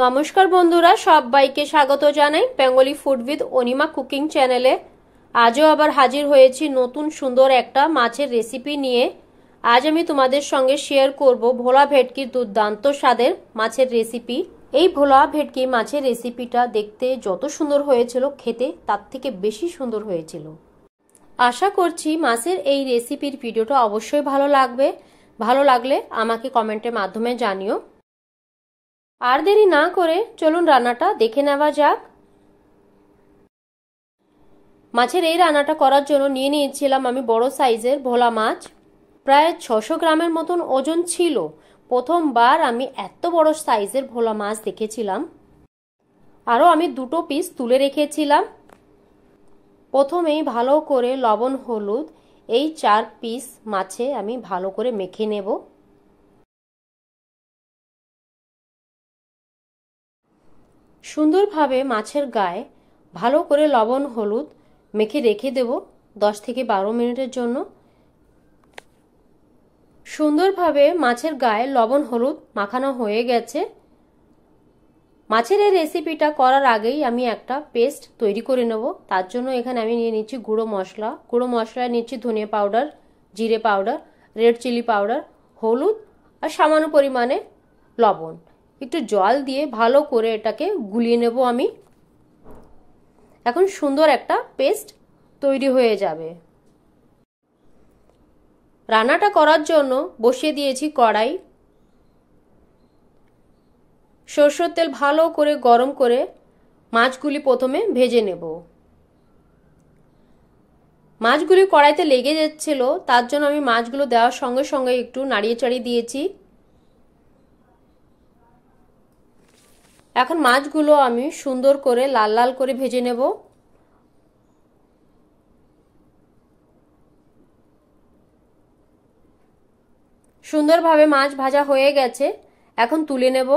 নমস্কার বন্ধুরা, সবাইকে স্বাগত জানাই Bengali food with Anima cooking চ্যানেলে। আজও আবার হাজির হয়েছি নতুন সুন্দর একটা মাছের রেসিপি নিয়ে। আজ আমি তোমাদের সঙ্গে শেয়ার করব ভোলা ভেটকির দুর্দান্ত স্বাদের মাছের রেসিপি। এই ভোলা ভেটকি মাছের রেসিপিটা দেখতে যত সুন্দর হয়েছিল, খেতে তার থেকে বেশি সুন্দর হয়েছিল। আশা করছি মাছের এই রেসিপির ভিডিওটা অবশ্যই ভালো লাগবে। ভালো লাগলে আমাকে কমেন্টের মাধ্যমে জানিও। আর দেরি না করে চলুন রান্নাটা দেখে নেওয়া যাক। মাছের এই রান্নাটা করার জন্য নিয়ে নিয়েছিলাম আমি বড় সাইজের ভোলা মাছ। প্রায় 600 গ্রামের মতন ওজন ছিল। প্রথমবার আমি এত বড় সাইজের ভোলা মাছ দেখেছিলাম। আরও আমি দুটো পিস তুলে রেখেছিলাম। প্রথমেই ভালো করে লবণ হলুদ এই 4 পিস মাছে আমি ভালো করে মেখে নেব। সুন্দরভাবে মাছের গায়ে ভালো করে লবণ হলুদ মেখে রেখে দেব 10 থেকে 12 মিনিটের জন্য। সুন্দরভাবে মাছের গায়ে লবণ হলুদ মাখানো হয়ে গেছে। মাছের এই রেসিপিটা করার আগেই আমি একটা পেস্ট তৈরি করে নেব। তার জন্য এখানে আমি নিয়ে নিচ্ছি গুঁড়ো মশলা। গুঁড়ো মশলায় নিচ্ছি ধনিয়া পাউডার, জিরে পাউডার, রেড চিলি পাউডার, হলুদ আর সামান্য পরিমাণে লবণ। একটু জল দিয়ে ভালো করে এটাকে গুলিয়ে নেব আমি। এখন সুন্দর একটা পেস্ট তৈরি হয়ে যাবে। রান্নাটা করার জন্য বসিয়ে দিয়েছি কড়াই। সরষের তেল ভালো করে গরম করে মাছগুলি প্রথমে ভেজে নেব। মাছগুলি কড়াইতে লেগে যাচ্ছিল, তার জন্য আমি মাছগুলো দেওয়ার সঙ্গে সঙ্গে একটু নাড়িয়ে চাড়িয়ে দিয়েছি। এখন মাছগুলো আমি সুন্দর করে লাল লাল করে ভেজে নেব। সুন্দরভাবে মাছ ভাজা হয়ে গেছে, এখন তুলে নেব।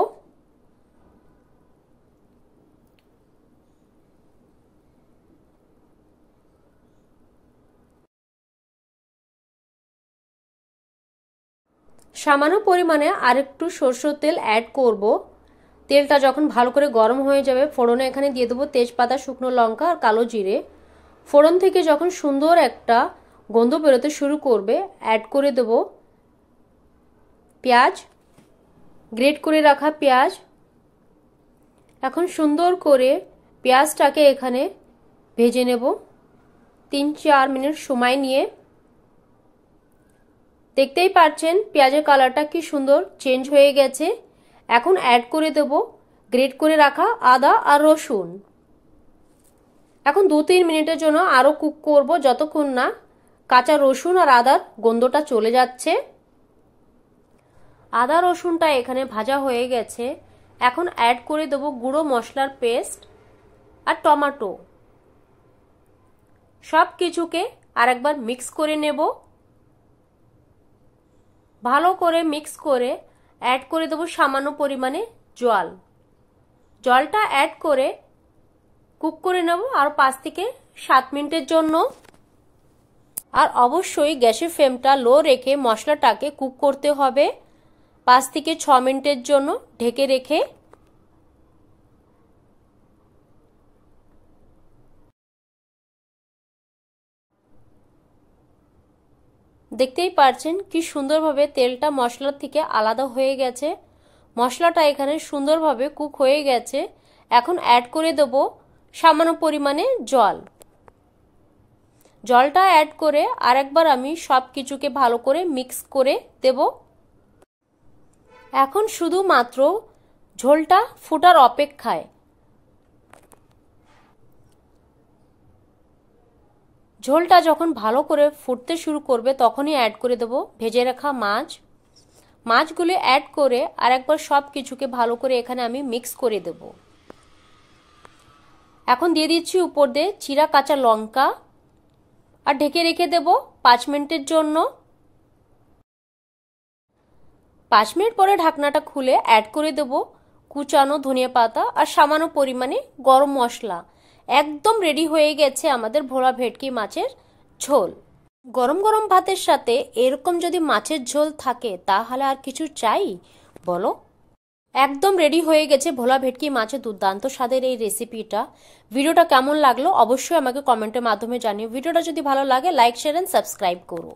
সামান্য পরিমাণে আরেকটু সরষের তেল অ্যাড করব। তেলটা যখন ভালো করে গরম হয়ে যাবে, ফোড়নে এখানে দিয়ে দেবো তেজপাতা, শুকনো লঙ্কা আর কালো জিরে। ফোড়ন থেকে যখন সুন্দর একটা গন্ধ বেরোতে শুরু করবে, অ্যাড করে দেব পেঁয়াজ, গ্রেট করে রাখা পেঁয়াজ। এখন সুন্দর করে পেঁয়াজটাকে এখানে ভেজে নেব 3-4 মিনিট সময় নিয়ে। দেখতেই পাচ্ছেন পেঁয়াজের কালারটা কি সুন্দর চেঞ্জ হয়ে গেছে। এখন অ্যাড করে দেব গ্রেট করে রাখা আদা আর রসুন। এখন 2-3 মিনিটের জন্য আরও কুক করব, যতক্ষণ না কাঁচা রসুন আর আদার গন্ধটা চলে যাচ্ছে। আদা রসুনটা এখানে ভাজা হয়ে গেছে। এখন অ্যাড করে দেব গুঁড়ো মশলার পেস্ট আর টমেটো। সব কিছুকে আরেকবার মিক্স করে নেব। ভালো করে মিক্স করে অ্যাড করে দেব সামান্য পরিমাণে জল। জলটা অ্যাড করে কুক করে নেব আর 5 থেকে 7 মিনিটের জন্য। আর অবশ্যই গ্যাসের ফ্লেমটা লো রেখে মশলাটাকে কুক করতে হবে 5 থেকে 6 মিনিটের জন্য ঢেকে রেখে। দেখতেই পাচ্ছেন কি সুন্দরভাবে তেলটা মশলার থেকে আলাদা হয়ে গেছে। মশলাটা এখানে সুন্দরভাবে কুক হয়ে গেছে। এখন অ্যাড করে দেব সামান্য পরিমাণে জল। জলটা অ্যাড করে আরেকবার আমি সব কিছুকে ভালো করে মিক্স করে দেব। এখন শুধুমাত্র ঝোলটা ফোটার অপেক্ষায়। ঝোলটা যখন ভালো করে ফুটতে শুরু করবে, তখনই অ্যাড করে দেব ভেজে রাখা মাছ। মাছগুলো অ্যাড করে আরেকবার সব কিছুকে ভালো করে এখানে আমি মিক্স করে দেব। এখন দিয়ে দিচ্ছি উপর দিয়ে চিরা কাঁচা লঙ্কা আর ঢেকে রেখে দেব 5 মিনিটের জন্য। 5 মিনিট পরে ঢাকনাটা খুলে অ্যাড করে দেব কুচানো ধনিয়া পাতা আর সামান্য পরিমাণে গরম মশলা। একদম রেডি হয়ে গেছে আমাদের ভোলা ভেটকি মাছের ঝোল। গরম গরম ভাতের সাথে এরকম যদি মাছের ঝোল থাকে, তাহলে আর কিছু চাই বলো। একদম রেডি হয়ে গেছে ভোলা ভেটকি মাছের দুর্দান্ত স্বাদের এই রেসিপিটা। ভিডিওটা কেমন লাগলো অবশ্যই আমাকে কমেন্টের মাধ্যমে জানিও। ভিডিওটা যদি ভালো লাগে লাইক শেয়ার এন্ড সাবস্ক্রাইব করো।